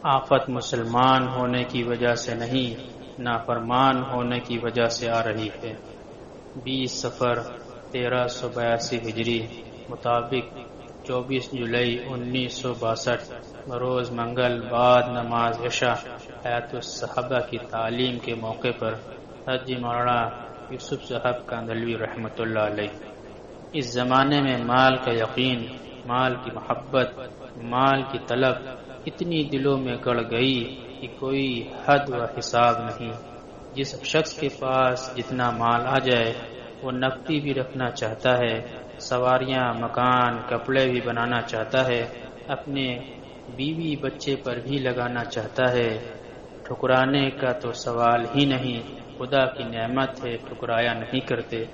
آفت مسلمان ہونے کی وجہ سے نہیں، نافرمان ہونے کی وجہ سے آ رہی ہے۔ 20 صفر 1382 ہجری مطابق 24 جولائی 1962 بروز منگل بعد نماز عشاء حیات الصحابہ کی تعلیم کے موقع پر حاجی مولانا یوسف صاحب کاندھلوی رحمۃ اللہ علیہ۔ اس زمانے میں مال کا یقین، مال کی محبت، مال کی طلب اتنی دلوں میں گڑ گئی کہ کوئی حد و حساب نہیں۔ جس شخص کے پاس جتنا مال آ جائے وہ نقدی بھی رکھنا چاہتا ہے، سواریاں، مکان، کپڑے بھی بنانا چاہتا ہے، اپنے بیوی بچے پر بھی لگانا چاہتا ہے۔ ٹھکرانے کا تو سوال ہی نہیں، خدا کی نعمت ہے، ٹھکرایا نہیں کرتے۔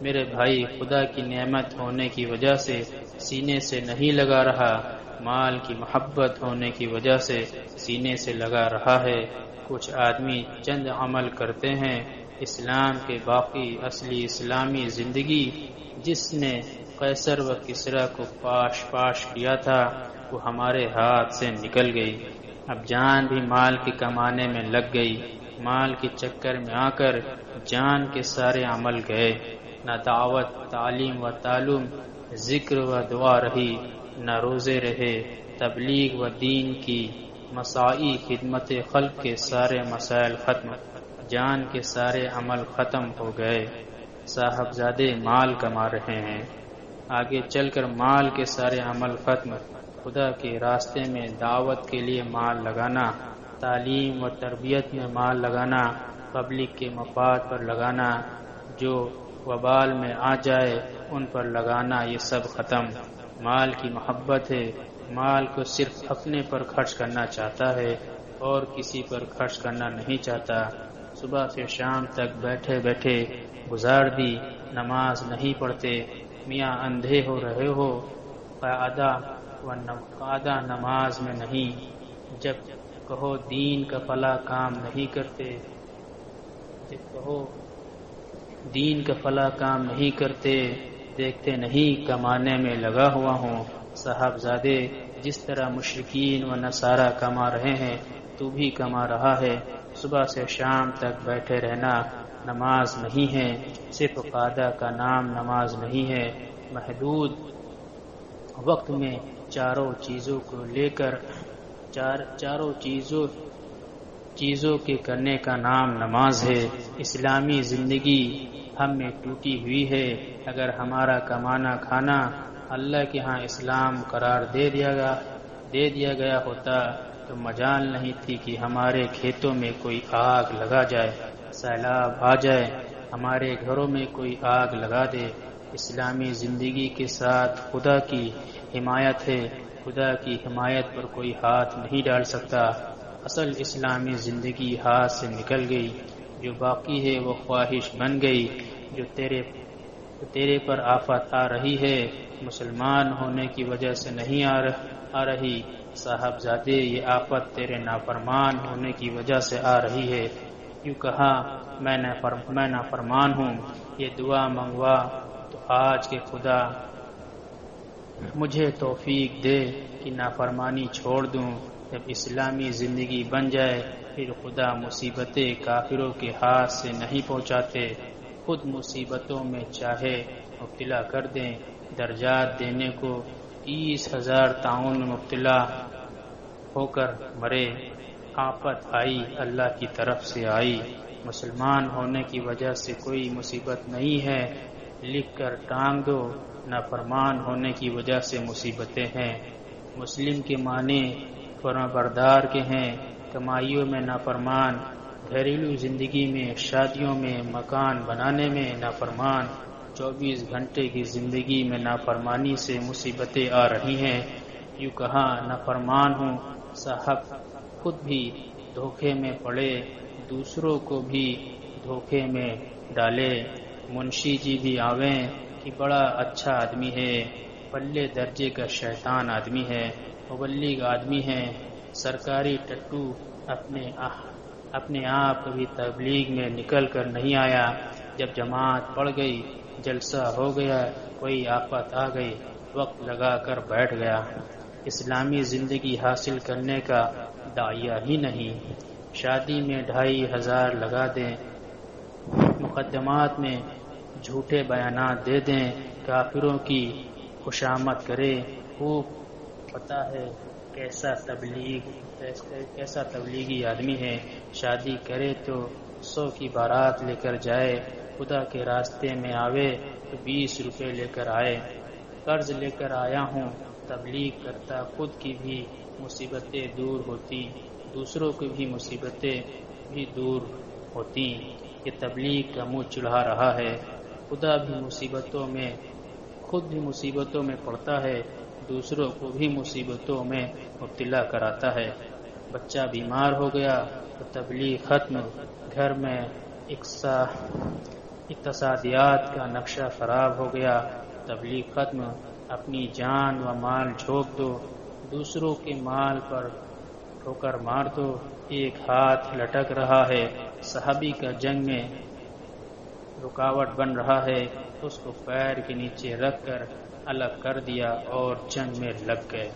میرے بھائی، خدا کی نعمت ہونے کی وجہ سے سینے سے نہیں لگا رہا، مال کی محبت ہونے کی وجہ سے سینے سے لگا رہا ہے۔ کچھ آدمی چند عمل کرتے ہیں، اسلام کے باقی اصلی اسلامی زندگی جس نے قیصر و کسریٰ کو پاش کیا تھا وہ ہمارے ہاتھ سے نکل گئی۔ اب جان بھی مال کے کمانے میں لگ گئی، مال کے چکر میں آ کر جان کے سارے عمل گئے۔ نہ دعوت، تعلیم و تعلم، ذکر و دعا رہی، نہ روزے رہے، تبلیغ و دین کی مساعی خدمت خلق کے سارے مسائل ختم، جان کے سارے عمل ختم ہو گئے۔ صاحبزادے مال کما رہے ہیں، آگے چل کر مال کے سارے عمل ختم۔ خدا کے راستے میں دعوت کے لیے مال لگانا، تعلیم و تربیت میں مال لگانا، پبلک کے مفاد پر لگانا، جو وبال میں آ جائے ان پر لگانا، یہ سب ختم۔ مال کی محبت ہے، مال کو صرف اپنے پر خرچ کرنا چاہتا ہے اور کسی پر خرچ کرنا نہیں چاہتا۔ صبح سے شام تک بیٹھے بیٹھے گزار دی، نماز نہیں پڑھتے، میاں اندھے ہو رہے ہو، قعدہ نماز میں نہیں، جب کہو دین کا فلاں کام نہیں کرتے، دیکھتے نہیں کمانے میں لگا ہوا ہوں۔ صاحبزادے، جس طرح مشرکین و نصارہ کما رہے ہیں تو بھی کما رہا ہے۔ صبح سے شام تک بیٹھے رہنا نماز نہیں ہے، صرف قعدہ کا نام نماز نہیں ہے۔ محدود وقت میں چاروں چیزوں کو لے کر چاروں چیزوں کے کرنے کا نام نماز ہے۔ اسلامی زندگی ہم میں ٹوٹی ہوئی ہے۔ اگر ہمارا کمانا کھانا اللہ کے ہاں اسلام قرار دے دیا گیا ہوتا تو مجال نہیں تھی کہ ہمارے کھیتوں میں کوئی آگ لگا جائے، سیلاب آ جائے، ہمارے گھروں میں کوئی آگ لگا دے۔ اسلامی زندگی کے ساتھ خدا کی حمایت ہے، خدا کی حمایت پر کوئی ہاتھ نہیں ڈال سکتا۔ اصل اسلامی زندگی ہاتھ سے نکل گئی، جو باقی ہے وہ خواہش بن گئی۔ جو تیرے پر آفت آ رہی ہے مسلمان ہونے کی وجہ سے نہیں آ رہی، صاحبزادے یہ آفت تیرے نافرمان ہونے کی وجہ سے آ رہی ہے۔ یوں کہا میں نافرمان ہوں، یہ دعا منگوا تو آج کے خدا مجھے توفیق دے کہ نافرمانی چھوڑ دوں۔ جب اسلامی زندگی بن جائے پھر خدا مصیبتیں کافروں کے ہاتھ سے نہیں پہنچاتے، خود مصیبتوں میں چاہے مبتلا کر دیں۔ درجات دینے کو 30,000 طاعون میں مبتلا ہو کر مرے، آفت آئی اللہ کی طرف سے آئی۔ مسلمان ہونے کی وجہ سے کوئی مصیبت نہیں ہے، لکھ کر ٹانگ دو، نافرمان ہونے کی وجہ سے مصیبتیں ہیں۔ مسلم کے معنی فرمانبردار کے ہیں، کمائیوں میں نافرمان، گھریلو زندگی میں، شادیوں میں، مکان بنانے میں نافرمان، 24 گھنٹے کی زندگی میں نافرمانی سے مصیبتیں آ رہی ہیں۔ یوں کہا نافرمان ہوں، صاحب خود بھی دھوکے میں پڑے، دوسروں کو بھی دھوکے میں ڈالے۔ منشی جی بھی آویں کہ بڑا اچھا آدمی ہے، پلے درجے کا شیطان آدمی ہے، مبلغ آدمی ہے، سرکاری ٹٹو، اپنے آپ کبھی تبلیغ میں نکل کر نہیں آیا، جب جماعت پڑ گئی، جلسہ ہو گیا، کوئی آفت آ گئی، وقت لگا کر بیٹھ گیا۔ اسلامی زندگی حاصل کرنے کا داعیہ ہی نہیں۔ شادی میں 2500 لگا دیں، مقدمات میں جھوٹے بیانات دے دیں، کافروں کی خوشامد کرے، خوب پتہ ہے کیسا تبلیغی آدمی ہے، شادی کرے تو 100 کی بارات لے کر جائے، خدا کے راستے میں آوے تو 20 روپے لے کر آئے، قرض لے کر آیا ہوں، تبلیغ کرتا، خود کی بھی مصیبتیں دور ہوتی، دوسروں کی بھی مصیبتیں بھی دور ہوتی۔ یہ تبلیغ کا منہ چڑھا رہا ہے، خدا بھی خود بھی مصیبتوں میں پڑتا ہے، دوسروں کو بھی مصیبتوں میں مبتلا کراتا ہے۔ بچہ بیمار ہو گیا تو تبلیغ ختم، گھر میں اقتصادیات کا نقشہ خراب ہو گیا، تبلیغ ختم، اپنی جان و مال جھونک دو، دوسروں کے مال پر ٹھوکر مار دو۔ ایک ہاتھ لٹک رہا ہے، صحابی کا جنگ میں رکاوٹ بن رہا ہے، اس کو پیر کے نیچے رکھ کر الگ کر دیا اور جنگ میں لگ گئے۔